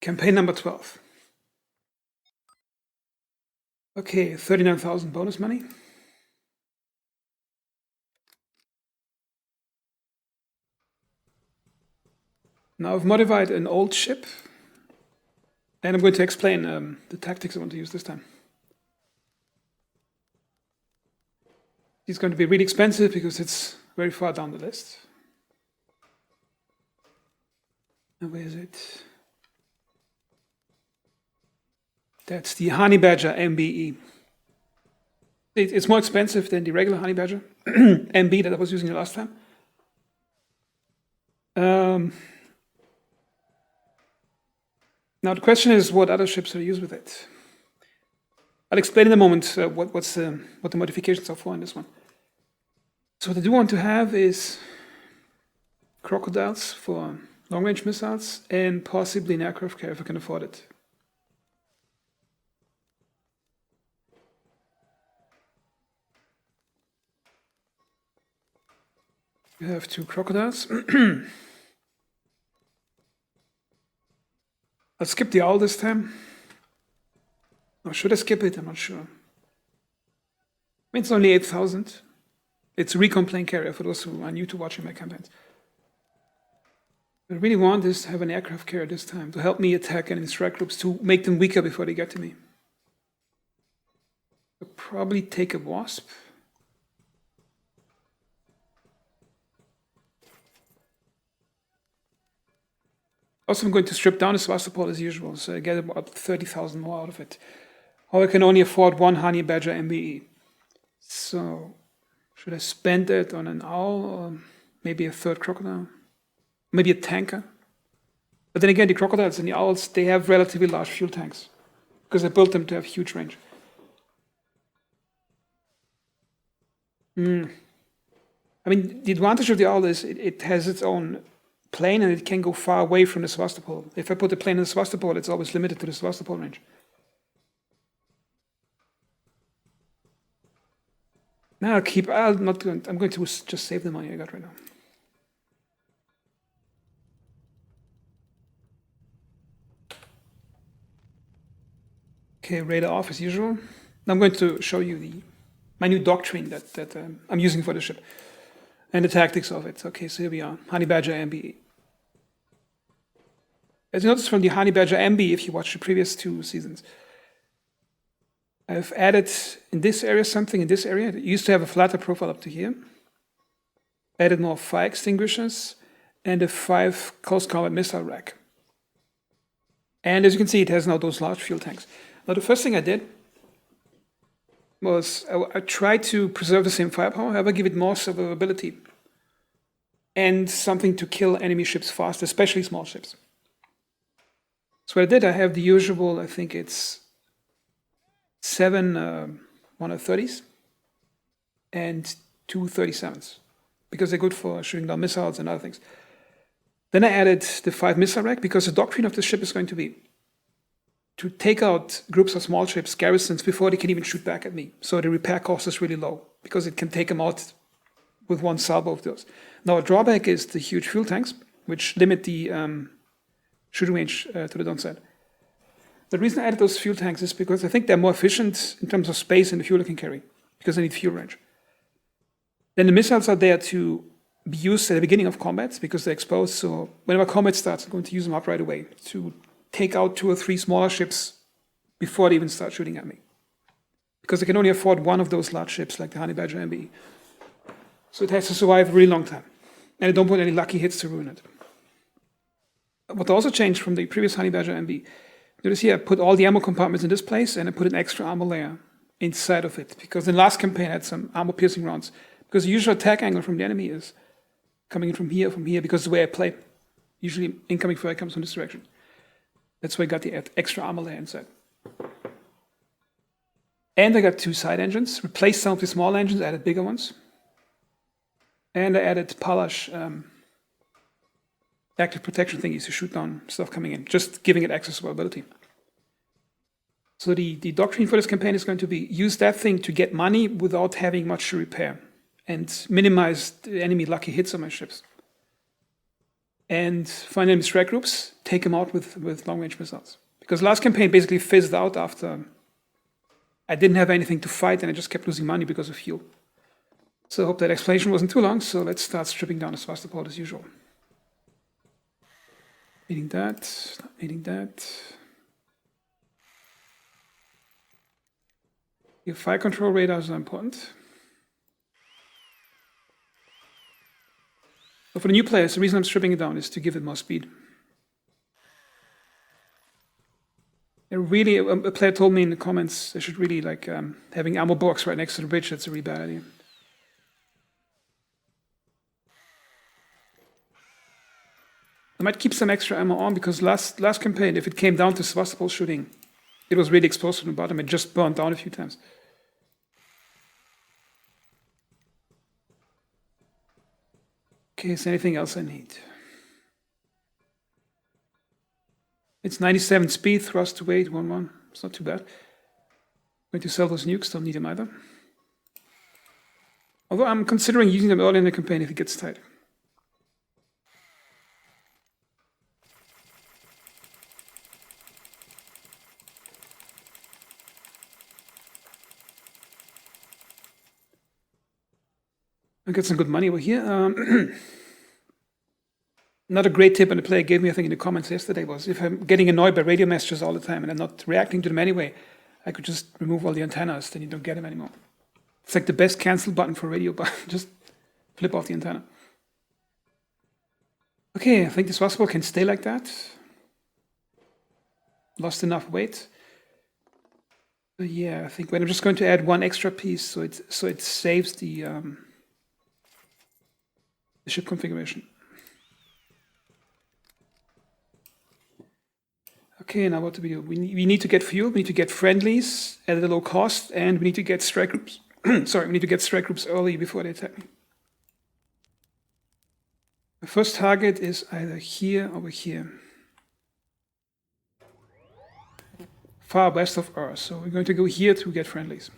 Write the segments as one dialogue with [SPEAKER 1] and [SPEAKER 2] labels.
[SPEAKER 1] Campaign number 12. Okay, 39,000 bonus money. Now I've modified an old ship, and I'm going to explain the tactics I want to use this time. It's going to be really expensive because it's very far down the list. And where is it? That's the Honey Badger MBE. It's more expensive than the regular Honey Badger MB that I was using the last time. Now the question is, what other ships should I use with it? I'll explain in a moment what the modifications are for in this one. So what I do want to have is crocodiles for long-range missiles and possibly an aircraft carrier if I can afford it. We have 2 crocodiles. I'll skip the owl this time. Or should I skip it? I'm not sure. I mean, it's only 8,000. It's a recon plane carrier for those who are new to watching my campaigns. What I really want is to have an aircraft carrier this time to help me attack enemy strike groups, to make them weaker before they get to me. I'll probably take a Wasp. Also, I'm going to strip down the Sevastopol as usual, so I get about 30,000 more out of it. Or I can only afford 1 Honey Badger MBE. So, should I spend it on an owl, or maybe a 3rd crocodile? Maybe a tanker? But then again, the crocodiles and the owls, they have relatively large fuel tanks, because I built them to have huge range. I mean, the advantage of the owl is it has its own plane and it can go far away from the Sevastopol. If I put the plane in the Sevastopol, it's always limited to the Sevastopol range. Now I'm going to just save the money I got right now. Okay, radar off as usual. Now I'm going to show you my new doctrine that I'm using for the ship and the tactics of it. Okay, so here we are, Honey Badger MB. As you notice from the Honey Badger MB, if you watch the previous 2 seasons, I've added in this area something in this area. It used to have a flatter profile up to here. Added more fire extinguishers and a 5 close combat missile rack. And as you can see, it has now those large fuel tanks. Now the first thing I did was I tried to preserve the same firepower, however give it more survivability and something to kill enemy ships fast, especially small ships. So what I did, I have the usual, I think it's 7 130s and 2 37s, because they're good for shooting down missiles and other things. Then I added the 5 missile rack, because the doctrine of the ship is going to be to take out groups of small ships, garrisons, before they can even shoot back at me. So the repair cost is really low, because it can take them out with 1 salvo of those. Now a drawback is the huge fuel tanks, which limit the shooting range to the downside. The reason I added those fuel tanks is because I think they're more efficient in terms of space and the fuel they can carry, because they need fuel range. Then the missiles are there to be used at the beginning of combat, because they're exposed, so whenever combat starts, I'm going to use them up right away to take out 2 or 3 smaller ships before they even start shooting at me. Because I can only afford 1 of those large ships, like the Honey Badger MBE. So it has to survive a really long time. And I don't want any lucky hits to ruin it. What also changed from the previous Honey Badger MB, notice here I put all the ammo compartments in this place and I put an extra armor layer inside of it, because in the last campaign I had some armor piercing rounds, because the usual attack angle from the enemy is coming in from here, because the way I play, usually incoming fire comes from this direction. That's why I got the extra armor layer inside. And I got 2 side engines, replaced some of the small engines, added bigger ones. And I added Palash active protection thingies to shoot down stuff coming in, just giving it extra survivability. So the doctrine for this campaign is going to be use that thing to get money without having much to repair and minimize the enemy lucky hits on my ships. and find enemy strike groups, take them out with long-range missiles. Because last campaign basically fizzed out after I didn't have anything to fight and I just kept losing money because of fuel. So I hope that explanation wasn't too long, so let's start stripping down the Sevastopol as usual. Needing that, not needing that. Your fire control radars are important. So for the new players, the reason I'm stripping it down is to give it more speed. Really, a player told me in the comments I should really like having ammo box right next to the bridge. That's a really bad idea. I might keep some extra ammo on because last campaign, if it came down to Sevastopol shooting, it was really exposed from the bottom. It just burned down a few times. Okay, is there anything else I need? It's 97 speed, thrust to weight, 1-1. It's not too bad. Going to sell those nukes, don't need them either. Although I'm considering using them early in the campaign if it gets tight. I got some good money over here. Another great tip, and the player gave me, I think, in the comments yesterday was if I'm getting annoyed by radio messages all the time and I'm not reacting to them anyway, I could just remove all the antennas, then you don't get them anymore. It's like the best cancel button for radio, but just flip off the antenna. Okay, I think this Sevastopol can stay like that. Lost enough weight. Yeah, I think I'm just going to add one extra piece so it saves the ship configuration. Okay, now what do we do? We need to get fuel, we need to get friendlies at a low cost, and we need to get strike groups. Sorry, we need to get strike groups early before they attack me. The first target is either here or over here. Far west of Earth, so we're going to go here to get friendlies.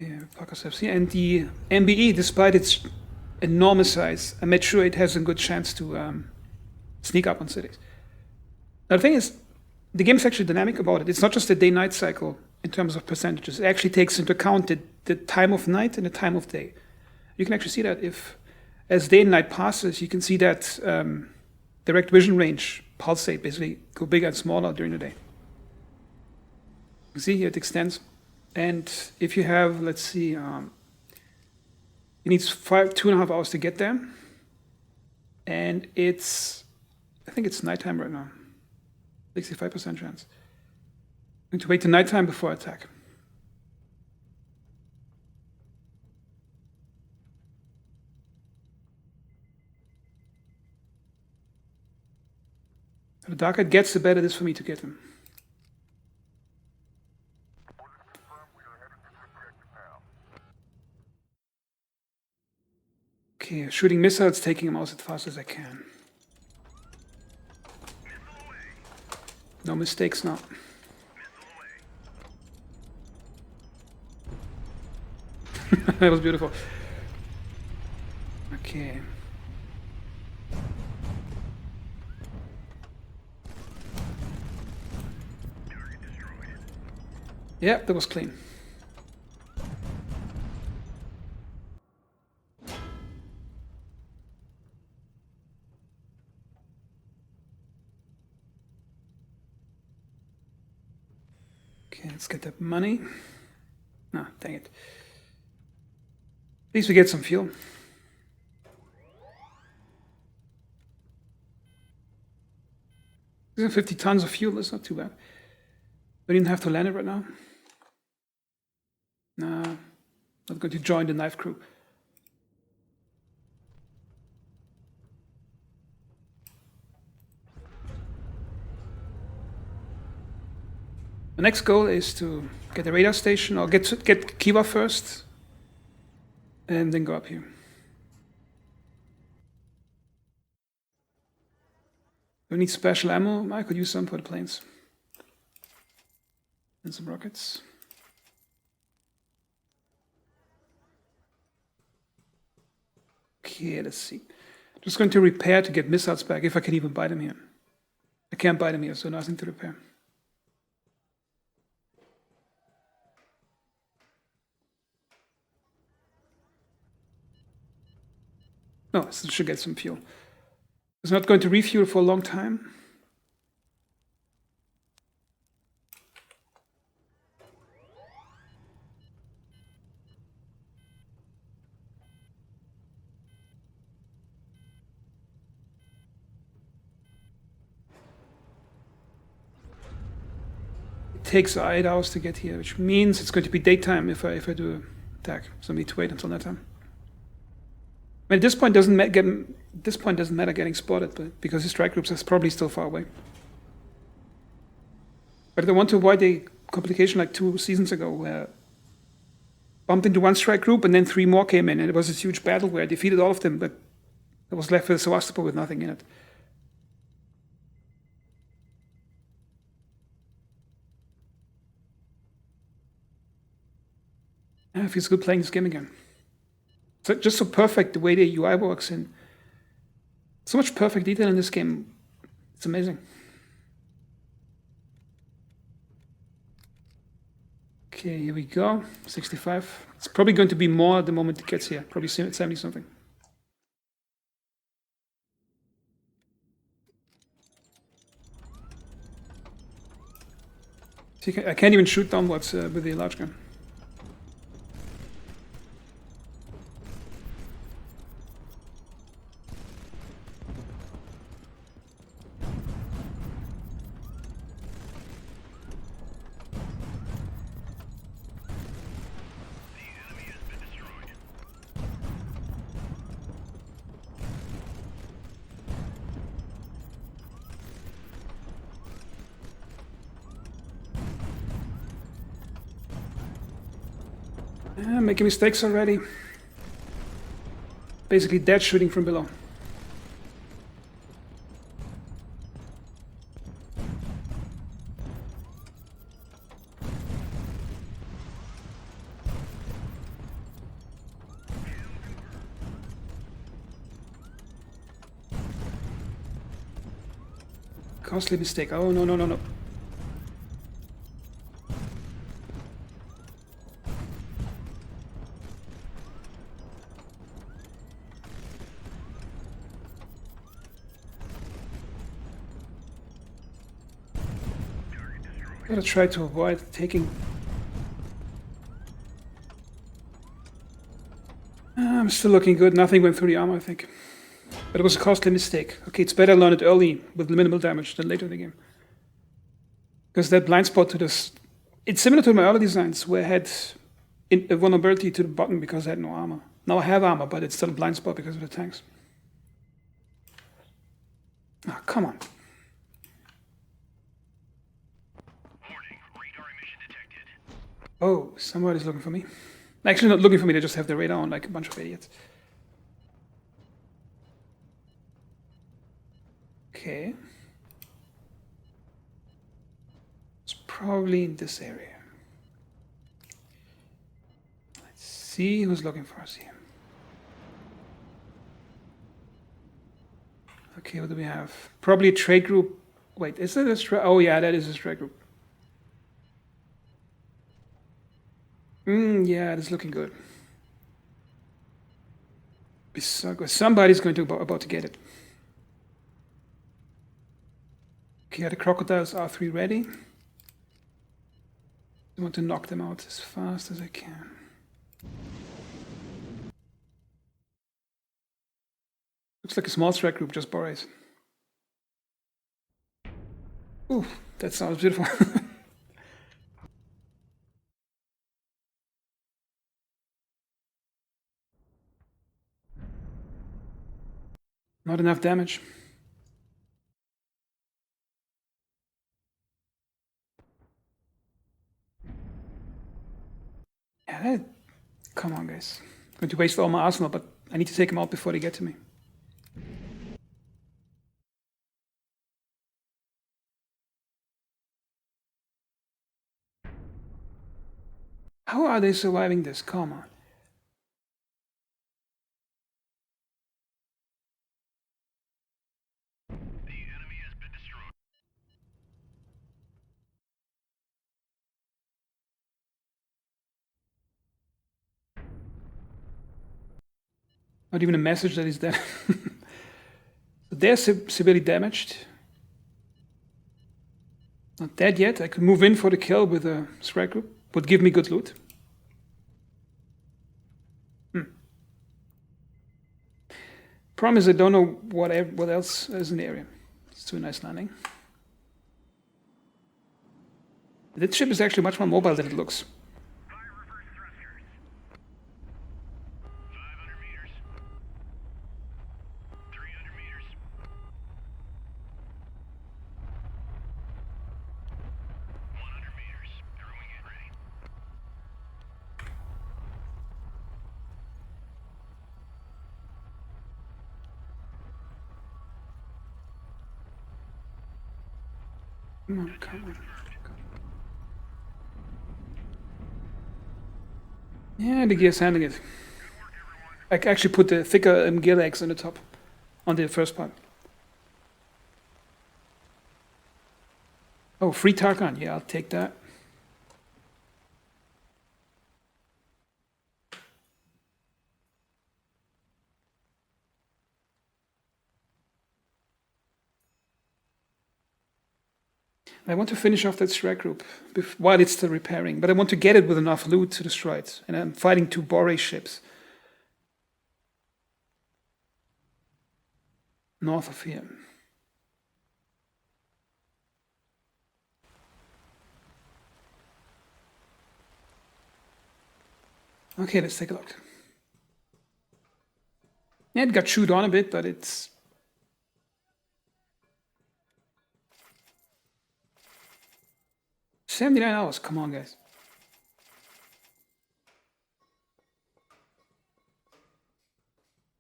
[SPEAKER 1] Yeah, park ourselves here. And the MBE, despite its enormous size, I'm not sure it has a good chance to sneak up on cities. Now the thing is, the game is actually dynamic about it. It's not just a day-night cycle in terms of percentages. It actually takes into account the time of night and the time of day. You can actually see that if, as day and night passes, you can see that direct vision range pulsate, basically go bigger and smaller during the day. You can see here it extends. And if you have, let's see, it needs 2.5 hours to get there. And I think it's nighttime right now. 65% chance. I'm going to wait till nighttime before attack. The darker it gets, the better it is for me to get him. Okay, shooting missiles, taking them out as fast as I can. No mistakes now. That was beautiful. Okay. Yeah, that was clean. Okay, let's get that money. No, dang it. At least we get some fuel. These are 50 tons of fuel, that's not too bad. We didn't have to land it right now. No, not going to join the knife crew. The next goal is to get a radar station, or get Kiva first, and then go up here. Do we need special ammo? I could use some for the planes. And some rockets. Okay, let's see. Just going to repair to get missiles back, if I can even buy them here. I can't buy them here, so nothing to repair. No, I should get some fuel. It's not going to refuel for a long time. It takes 8 hours to get here, which means it's going to be daytime if I do an attack. So I need to wait until that time. I mean, at this point doesn't matter getting spotted, but because the strike groups are probably still far away. But I want to avoid a complication like 2 seasons ago, where I bumped into one strike group and then 3 more came in, and it was this huge battle where I defeated all of them, but I was left with Sevastopol with nothing in it. It feels good playing this game again. It's just so perfect the way the UI works, and so much perfect detail in this game. It's amazing. Okay, here we go. 65. It's probably going to be more the moment it gets here. Probably 70 something. See, I can't even shoot downwards with the large gun. Making mistakes already. Basically dead shooting from below. Costly mistake. Oh, no, no, no, no. Gotta try to avoid taking... I'm still looking good. Nothing went through the armor, I think. But it was a costly mistake. Okay, it's better to learn it early with minimal damage than later in the game. Because that blind spot to this... It's similar to my early designs, where I had a vulnerability to the button because I had no armor. Now I have armor, but it's still a blind spot because of the tanks. Oh, come on. Oh, somebody's looking for me. Actually, not looking for me, they just have the radar on like a bunch of idiots. Okay. It's probably in this area. Let's see who's looking for us here. Okay, what do we have? Probably a trade group. Wait, is that a trade? Oh yeah, that is a trade group. Yeah, it's looking good. Somebody's going to about to get it. Okay, the crocodiles are 3 ready. I want to knock them out as fast as I can. Looks like a small strike group just borrows. Ooh, that sounds beautiful. Not enough damage. Yeah, come on, guys. I'm going to waste all my arsenal, but I need to take them out before they get to me. How are they surviving this? Come on. Not even a message that he's dead. So they're severely damaged. Not dead yet. I could move in for the kill with a strike group. Would give me good loot. Problem is I don't know what else is in the area. It's too nice landing. This ship is actually much more mobile than it looks. Come on, come on. Yeah, the gear's handling it. I actually put the thicker gear legs on the top, on the first part. Oh, free Tarkan. Yeah, I'll take that. I want to finish off that strike group while it's still repairing, but I want to get it with enough loot to destroy it. And I'm fighting 2 Bore ships north of here. Okay, let's take a look. Yeah, it got chewed on a bit, but it's... $79, come on, guys.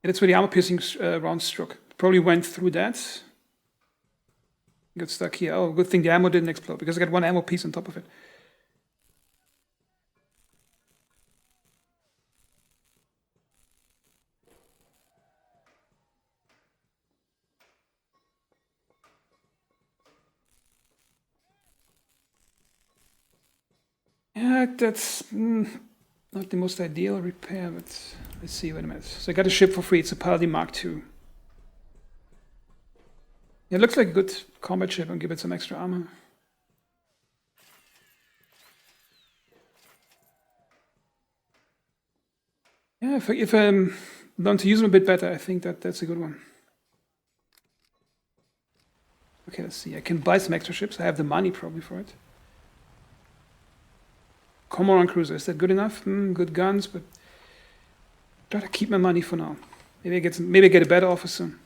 [SPEAKER 1] And that's where the armor-piercing round struck. Probably went through that. Got stuck here. Oh, good thing the ammo didn't explode, because I got 1 ammo piece on top of it. Yeah, that's not the most ideal repair, but let's see, wait a minute. So I got a ship for free, it's a Paladin Mark II. Yeah, it looks like a good combat ship, and give it some extra armor. Yeah, if I learn to use them a bit better, I think that's a good one. Okay, let's see, I can buy some extra ships, I have the money probably for it. Cormoran cruiser, is that good enough? Good guns, but try to keep my money for now. Maybe I get a better offer soon.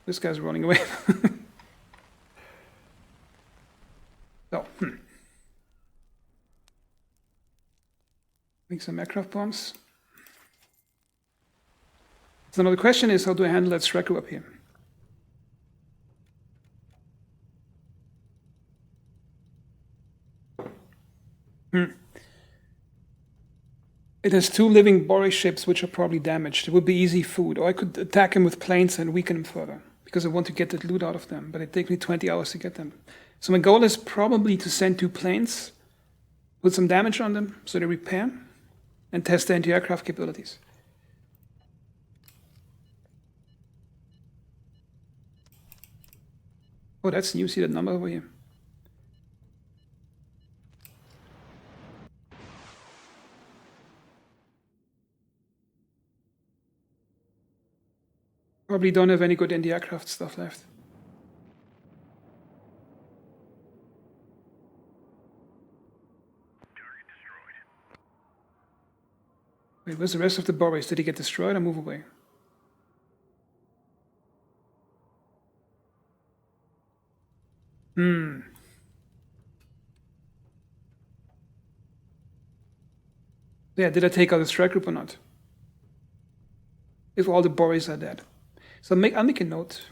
[SPEAKER 1] This guy's running away. Oh, Make some aircraft bombs. So now the question is, how do I handle that strike group up here? It has 2 living Bore ships which are probably damaged. It would be easy food. Or I could attack him with planes and weaken him further, because I want to get that loot out of them, but it takes me 20 hours to get them. So my goal is probably to send 2 planes, put some damage on them so they repair, and test their anti-aircraft capabilities. Oh, that's new. See that number over here? Probably don't have any good anti-aircraft stuff left. Wait, where's the rest of the Bores? Did he get destroyed or move away? Yeah, did I take out the strike group or not? If all the Bores are dead. So I'll make a note.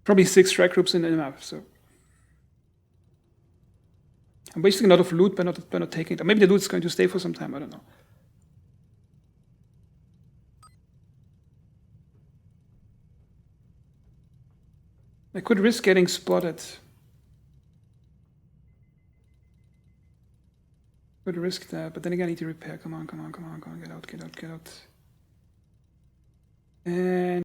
[SPEAKER 1] Probably 6 strike groups in the map, so. I'm wasting a lot of loot by not taking it. Or maybe the loot's going to stay for some time, I don't know. I could risk getting spotted. Could risk that, but then again I need to repair. Come on, get out. And